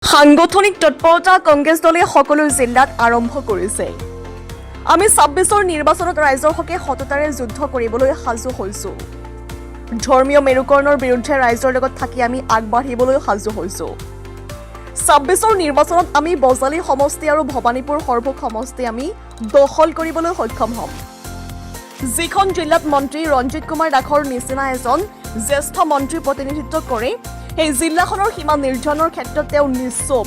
সাংগঠনিক তৎপৰতা কংগ্ৰেছ দলে সকলো জিলাত আৰম্ভ কৰিছে। আমি ২৬ৰ নিৰ্বাচনত ৰাইজৰ হকে সততাৰে যুদ্ধ কৰিবলৈ সাজু হৈছো। ধৰ্মীয় মেৰুকৰণৰ বিৰুদ্ধে ৰাইজৰ লগত থাকি আমি আগবাঢ়িবলৈ সাজু হৈছো। ২৬ৰ নিৰ্বাচনত আমি বজালী সমষ্টি আৰু ভৱানীপুৰ সৰভোগ সমষ্টি আমি দখল কৰিবলৈ সক্ষম হ'ম। যিখন জিলাত মন্ত্ৰী ৰঞ্জিত কুমাৰ দাসৰ নিচিনা এজন জ্যেষ্ঠ মন্ত্ৰী প্ৰতিনিধিত্ব কৰে, সেই জিলাখনৰ সীমা নিৰ্ধাৰণৰ ক্ষেত্ৰত তেওঁ নিশ্চুপ।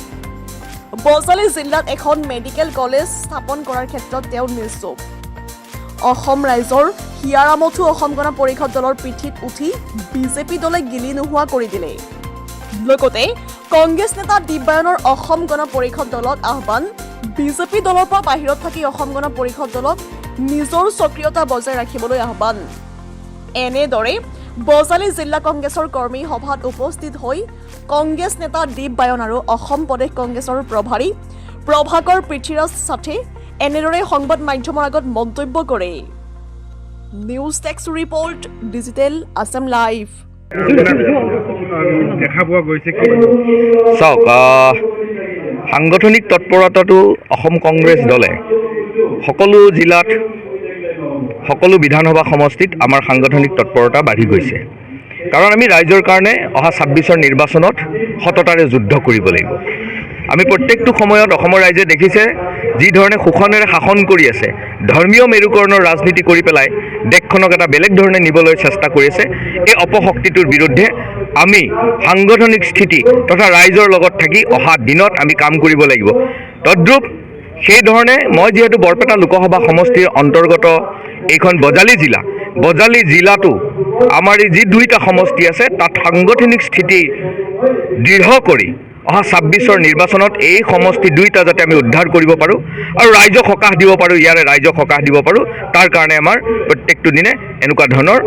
বজালী জিলাত এখন মেডিকেল কলেজ স্থাপন কৰাৰ ক্ষেত্ৰত তেওঁ নিশ্চুপ। অসম ৰাইজৰ হিয়াৰামঠু অসম গণ পৰিষদ দলৰ পিঠিত উঠি বিজেপি দলে গিলি নোহোৱা কৰি দিলে। লগতে কংগ্ৰেছ নেতা দিব্যায়নৰ অসম গণ পৰিষদ দলত আহ্বান, বিজেপি দলৰ পৰা বাহিৰত থাকি অসম গণ পৰিষদ দলক নিজৰ সক্ৰিয়তা বজাই ৰাখিবলৈ আহ্বান। এনেদৰে বজালী জিলা কংগ্ৰেছৰ কৰ্মী সভাত উপস্থিত হৈ কংগ্ৰেছ নেতা দিব্যায়ন আৰু অসম প্ৰদেশ কংগ্ৰেছৰ প্ৰভাৰী প্ৰভাকৰ পৃথ্বীৰাজ সাথে এনেদৰে সংবাদ মাধ্যমৰ আগত মন্তব্য কৰে। নিউজ টেক্স ৰিপৰ্ট, ডিজিটেল আছাম লাইভ। চাওক, সাংগঠনিক তৎপৰতাটো অসম কংগ্ৰেছ দলে সকলো জিলাত সকলো বিধানসভা সমষ্টিত আমাৰ সাংগঠনিক তৎপৰতা বাঢ়ি গৈছে। কাৰণ আমি ৰাইজৰ কাৰণে অহা ২৬ৰ নিৰ্বাচনত সততাৰে যুদ্ধ কৰিব লাগিব। আমি প্ৰত্যেকটো সময়ত অসমৰ ৰাইজে দেখিছে যি ধৰণে শোষণেৰে শাসন কৰি আছে, ধৰ্মীয় মেৰুকৰণৰ ৰাজনীতি কৰি পেলাই দেশখনক এটা বেলেগ ধৰণে নিবলৈ চেষ্টা কৰি আছে। এই অপশক্তিটোৰ বিৰুদ্ধে আমি সাংগঠনিক স্থিতি তথা ৰাইজৰ লগত থাকি অহা দিনত আমি কাম কৰিব লাগিব। তদ্ৰূপ সেইধৰণে মই যিহেতু বৰপেটা লোকসভা সমষ্টিৰ অন্তৰ্গত এইখন বজালী জিলাটো আমাৰ এই যি দুইটা সমষ্টি আছে তাত সাংগঠনিক স্থিতি দৃঢ় কৰি অহা ২৬ৰ নিৰ্বাচনত এই সমষ্টি দুইটা যাতে আমি উদ্ধাৰ কৰিব পাৰোঁ আৰু ৰাইজক সকাহ দিব পাৰোঁ, তাৰ কাৰণে আমাৰ প্ৰত্যেকটো দিনে এনেকুৱা ধৰণৰ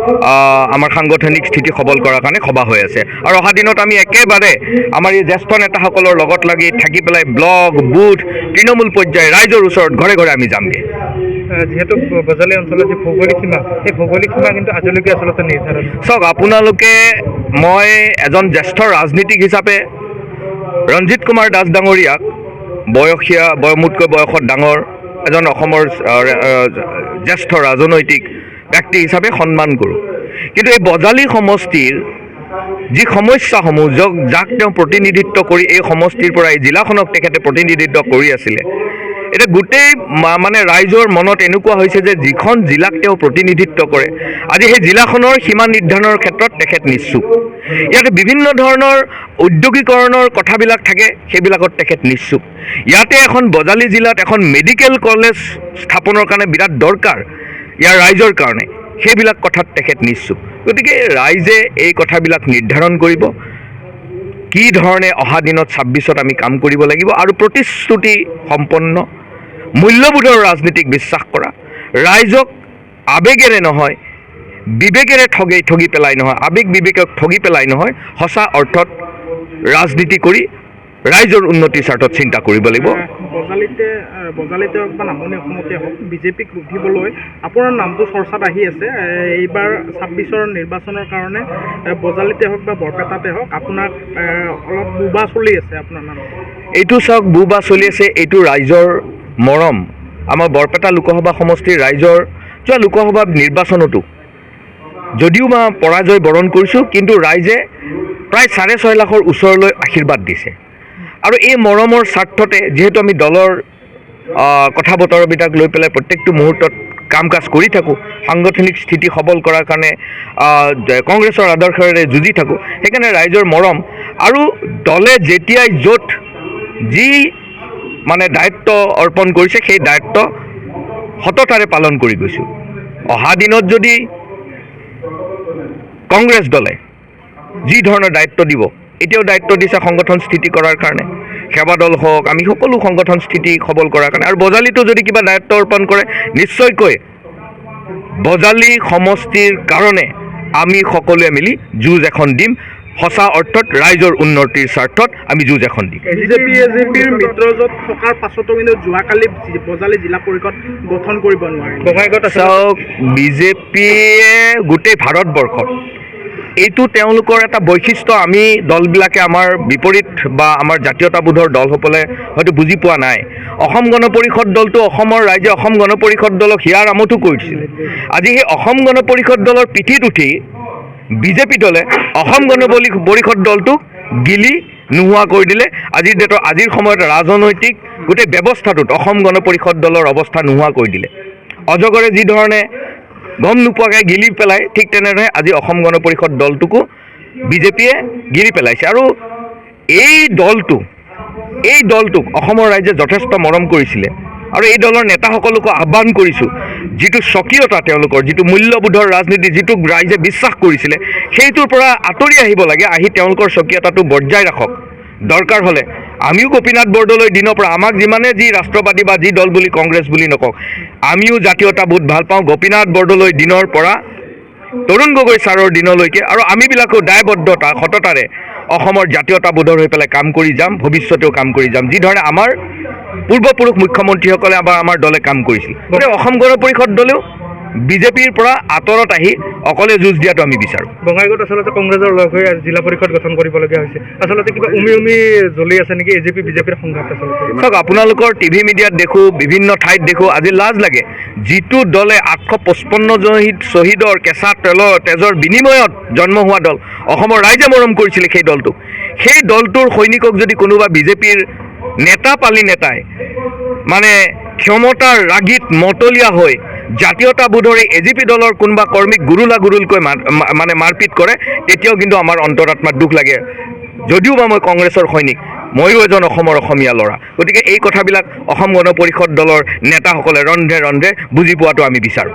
আমাৰ সাংগঠনিক স্থিতি সবল কৰাৰ কাৰণে সভা হৈ আছে। আৰু অহা দিনত আমি একেবাৰে আমাৰ এই জ্যেষ্ঠ নেতাসকলৰ লগত লাগি থাকি পেলাই ব্লক, বুথ, তৃণমূল পৰ্যায় ৰাইজৰ ওচৰত ঘৰে ঘৰে আমি যামগৈ। যিহেতু বজালী অঞ্চলৰ যি ভৌগোলিক সীমা, সেই ভৌগোলিক সীমা কিন্তু আজিলৈকে আচলতে নিৰ্ধাৰণ। চাওক, আপোনালোকে মই এজন জ্যেষ্ঠ ৰাজনীতিক হিচাপে ৰঞ্জিত কুমাৰ দাস ডাঙৰীয়াক মোতকৈ বয়সত ডাঙৰ এজন অসমৰ জ্যেষ্ঠ ৰাজনৈতিক ব্যক্তি হিচাপে সন্মান কৰোঁ। কিন্তু এই বজালী সমষ্টিৰ যি সমস্যাসমূহ যাক তেওঁ প্ৰতিনিধিত্ব কৰি এই সমষ্টিৰ পৰা এই জিলাখনক তেখেতে প্ৰতিনিধিত্ব কৰি আছিলে, এতিয়া গোটেই মানে ৰাইজৰ মনত এনেকুৱা হৈছে যে যিখন জিলাক তেওঁ প্ৰতিনিধিত্ব কৰে আজি সেই জিলাখনৰ সীমা নিৰ্ধাৰণৰ ক্ষেত্ৰত তেখেত নিশ্চুপ। ইয়াতে বিভিন্ন ধৰণৰ ঔদ্যোগিকৰণৰ কথাবিলাক থাকে, সেইবিলাকত তেখেত নিশ্চুপ। ইয়াতে এখন বজালী জিলাত এখন মেডিকেল কলেজ স্থাপনৰ কাৰণে বিৰাট দৰকাৰ ইয়াৰ ৰাইজৰ কাৰণে, সেইবিলাক কথাত তেখেত নিশ্চুপ। গতিকে ৰাইজে এই কথাবিলাক নিৰ্ধাৰণ কৰিব কি ধৰণে অহা দিনত ২৬ত আমি কাম কৰিব লাগিব আৰু প্ৰতিশ্ৰুতি সম্পন্ন মূল্যবোধৰ ৰাজনীতিক বিশ্বাস কৰা, ৰাইজক আৱেগেৰে নহয় বিবেকেৰে ঠগি পেলাই নহয়, আৱেগ বিবেকক ঠগি পেলাই নহয়, সঁচা অৰ্থত ৰাজনীতি কৰি ৰাইজৰ উন্নতিৰ স্বাৰ্থত চিন্তা কৰিব লাগিব। বজালীতে হওক বা নামনি অসমতে হওক বিজেপিক ৰুধিবলৈ আপোনাৰ নামটো চৰ্চাত আহি আছে। এইবাৰ ২৬ৰ নিৰ্বাচনৰ কাৰণে বজালীতে হওক বা বৰপেটাতে হওক আপোনাক অলপ বুবা চলি আছে আপোনাৰ নাম। এইটো চাওক, বুবা চলি আছে, এইটো ৰাইজৰ মৰম। আমাৰ বৰপেটা লোকসভা সমষ্টিৰ ৰাইজৰ যোৱা লোকসভা নিৰ্বাচনতো যদিও মই পৰাজয় বৰণ কৰিছোঁ, কিন্তু ৰাইজে প্ৰায় ৬.৫ লাখৰ ওচৰলৈ আশীৰ্বাদ দিছে। আৰু এই মৰমৰ স্বাৰ্থতে যিহেতু আমি দলৰ কথা বতৰাবিলাক লৈ পেলাই প্ৰত্যেকটো মুহূৰ্তত কাম কাজ কৰি থাকোঁ, সাংগঠনিক স্থিতি সবল কৰাৰ কাৰণে কংগ্ৰেছৰ আদৰ্শৰে যুঁজি থাকোঁ, সেইকাৰণে ৰাইজৰ মৰম আৰু দলে যেতিয়াই য'ত যি মানে দায়িত্ব অৰ্পণ কৰিছে সেই দায়িত্ব সততাৰে পালন কৰি গৈছোঁ। অহা দিনত যদি কংগ্ৰেছ দলে যি ধৰণৰ দায়িত্ব দিব, এতিয়াও দায়িত্ব দিছে সংগঠন স্থিতি কৰাৰ কাৰণে, সেৱা দল হওক, আমি সকলো সংগঠন স্থিতি সবল কৰাৰ কাৰণে, আৰু বজালীতো যদি কিবা দায়িত্ব অৰ্পণ কৰে নিশ্চয়কৈ বজালী সমষ্টিৰ কাৰণে আমি সকলোৱে মিলি যুঁজ এখন দিম। সঁচা অৰ্থত ৰাইজৰ উন্নতিৰ স্বাৰ্থত আমি যুঁজ এখন দিম। বিজেপিৰ মিত্ৰজোঁট থকাৰ পাছতো কিন্তু যোৱাকালি বজালী জিলা পৰিষদ গঠন কৰিব নোৱাৰে। চাওক, বিজেপিয়ে গোটেই ভাৰতবৰ্ষত এইটো তেওঁলোকৰ এটা বৈশিষ্ট্য আমি দলবিলাকে আমাৰ বিপৰীত বা আমাৰ জাতীয়তাবোধৰ দলসকলে হয়তো বুজি পোৱা নাই। অসম গণ পৰিষদ দলটো অসমৰ ৰাইজে অসম গণ পৰিষদ দলক হিয়াৰ আমঠু কৰিছিল। আজি সেই অসম গণ পৰিষদ দলৰ পিঠিত উঠি বিজেপি দলে অসম গণ পৰিষদ দলটোক গিলি নোহোৱা কৰি দিলে। আজিৰ সময়ত ৰাজনৈতিক গোটেই ব্যৱস্থাটোত অসম গণ পৰিষদ দলৰ অৱস্থা নোহোৱা কৰি দিলে। অজগৰে যি ধৰণে গম নোপোৱাকৈ গিলি পেলাই, ঠিক তেনেদৰে আজি অসম গণ পৰিষদ দলটোকো বিজেপিয়ে গিলি পেলাইছে। আৰু এই দলটোক অসমৰ ৰাইজে যথেষ্ট মৰম কৰিছিলে। আৰু এই দলৰ নেতাসকলকো আহ্বান কৰিছোঁ, যিটো স্বকীয়তা তেওঁলোকৰ, যিটো মূল্যবোধৰ ৰাজনীতি, যিটোক ৰাইজে বিশ্বাস কৰিছিলে, সেইটোৰ পৰা আঁতৰি আহিব লাগে। আহি তেওঁলোকৰ স্বকীয়তাটো বজাই ৰাখক। দৰকাৰ হ'লে আমিও গোপীনাথ বৰদলৈৰ দিনৰ পৰা, আমাক যিমানে যি ৰাষ্ট্ৰবাদী বা যি দল বুলি কংগ্ৰেছ বুলি নকওক, আমিও জাতীয়তাবোধ ভাল পাওঁ। গোপীনাথ বৰদলৈৰ দিনৰ পৰা তৰুণ গগৈ ছাৰৰ দিনলৈকে, আৰু আমিবিলাকেও দায়বদ্ধতা সততাৰে অসমৰ জাতীয়তাবোধৰ হৈ পেলাই কাম কৰি যাম, ভৱিষ্যতেও কাম কৰি যাম, যিধৰণে আমাৰ পূৰ্বপুৰুষ মুখ্যমন্ত্ৰীসকলে আমাৰ দলে কাম কৰিছিল। গতিকে অসম গণ পৰিষদ দলেও বিজেপিৰ পৰা আঁতৰত আহি অকলে যুঁজ দিয়াটো আমি বিচাৰোঁ। বঙাইগাঁৱত আচলতে কংগ্ৰেছৰ লগ হৈ জিলা পৰিষদ গঠন কৰিবলগীয়া হৈছে। আচলতে কিবা উমি জ্বলি আছে নেকি এজেপি বিজেপিৰ সংঘাত? আচলতে চাওক, আপোনালোকৰ টিভি মিডিয়াত দেখোঁ, বিভিন্ন ঠাইত দেখোঁ, আজি লাজ লাগে। যিটো দলে 855জন শ্বহীদৰ কেঁচা তেজৰ বিনিময়ত জন্ম হোৱা দল, অসমৰ ৰাইজে মৰম কৰিছিলে সেই দলটোৰ সৈনিকক যদি কোনোবা বিজেপিৰ নেতাই মানে ক্ষমতাৰ ৰাগিত মতলীয়া হৈ জাতীয়তাবোধৰ এজেপি দলৰ কোনোবা কৰ্মীক গুৰুলকৈ মানে মাৰপিট কৰে, তেতিয়াও কিন্তু আমাৰ অন্তৰাত্মাত দুখ লাগে। যদিও বা মই কংগ্ৰেছৰ সৈনিক, ময়ো এজন অসমীয়া ল'ৰা। গতিকে এই কথাবিলাক অসম গণ পৰিষদ দলৰ নেতাসকলে ৰন্ধে বুজি পোৱাটো আমি বিচাৰোঁ।